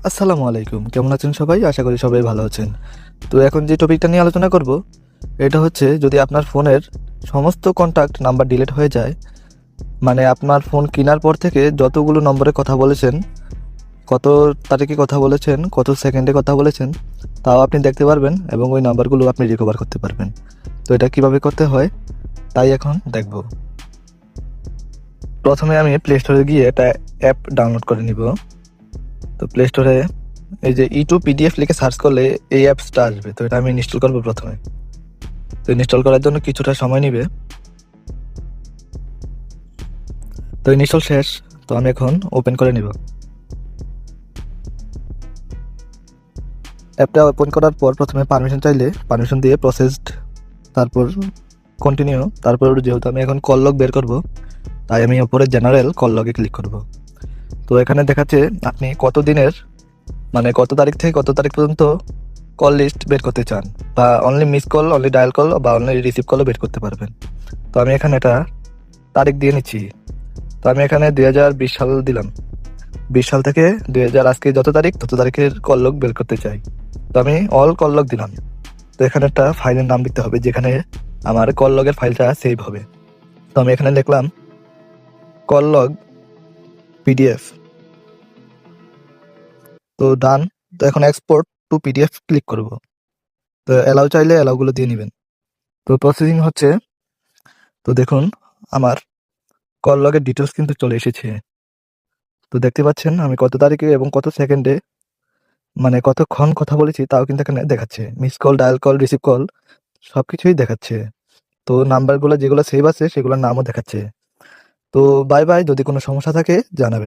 আসসালামু আলাইকুম, কেমন আছেন সবাই? আশা করি সবাই ভালো আছেন। তো এখন যে টপিকটা নিয়ে আলোচনা করব, এটা হচ্ছে যদি আপনার ফোনের সমস্ত কন্টাক্ট নাম্বার ডিলিট হয়ে যায়, মানে আপনার ফোন কেনার পর থেকে যতগুলো নম্বরে কথা বলেছেন, কত তারিখে কথা বলেছেন, কত সেকেন্ডে কথা বলেছেন, তাও আপনি দেখতে পারবেন এবং ওই নাম্বারগুলো আপনি রিকভার করতে পারবেন। তো এটা কিভাবে করতে হয় তাই এখন দেখব। প্রথমে আমি প্লে স্টোরে গিয়ে একটা অ্যাপ ডাউনলোড করে নিব। তো প্লে স্টোরে এই যে পিডিএফ লিখে সার্চ করলে এই অ্যাপসটা আসবে। তো এটা আমি ইনস্টল করবো প্রথমে। তো ইনস্টল করার জন্য কিছুটা সময় নেবে। তো ইনস্টল শেষ। তো আমি এখন ওপেন করে নিব। অ্যাপটা ওপেন করার পর প্রথমে পারমিশন চাইলে পারমিশন দিয়ে প্রসেসড, তারপর কন্টিনিউ, তারপর যেহেতু আমি এখন কল লগ বের করব, তাই আমি উপরে জেনারেল কল লগে ক্লিক করব। তো এখানে দেখাচ্ছে আপনি কত দিনের, মানে কত তারিখ থেকে কত তারিখ পর্যন্ত কল লিস্ট বের করতে চান, বা only miss call, only dial call বা অনলি রিসিভ কলও বের করতে পারবেন। তো আমি এখানে এটা তারিখ দিয়ে নিচ্ছি। তো আমি এখানে 2020 সাল দিলাম। 20 সাল থেকে 2000 আজকে যত তারিখ তত তারিখের কল লগ বের করতে চাই। তো আমি অল কল লগ দিলাম। তো এখানে একটা ফাইলের নাম লিখতে হবে যেখানে আমার কল লগের ফাইলটা সেভ হবে। তো আমি এখানে লিখলাম কল লগ পিডিএফ। তো ডান। তো এখন এক্সপোর্ট টু পিডিএফ ক্লিক করব। তো অ্যালাউ চাইলে অ্যালাউগুলো দিয়ে নেবেন। তো প্রসেসিং হচ্ছে। তো দেখুন আমার কল লগের ডিটেলস কিন্তু চলে এসেছে। তো দেখতে পাচ্ছেন আমি কত তারিখে এবং কত সেকেন্ডে, মানে কতক্ষণ কথা বলেছি তাও কিন্তু এখানে দেখাচ্ছে। Miss call, dial call, receive call সবকিছুই দেখাচ্ছে। তো নাম্বারগুলো যেগুলো সেভ আছে সেগুলোর নামও দেখাচ্ছে। তো বাই বাই, যদি কোনো সমস্যা থাকে জানাবেন।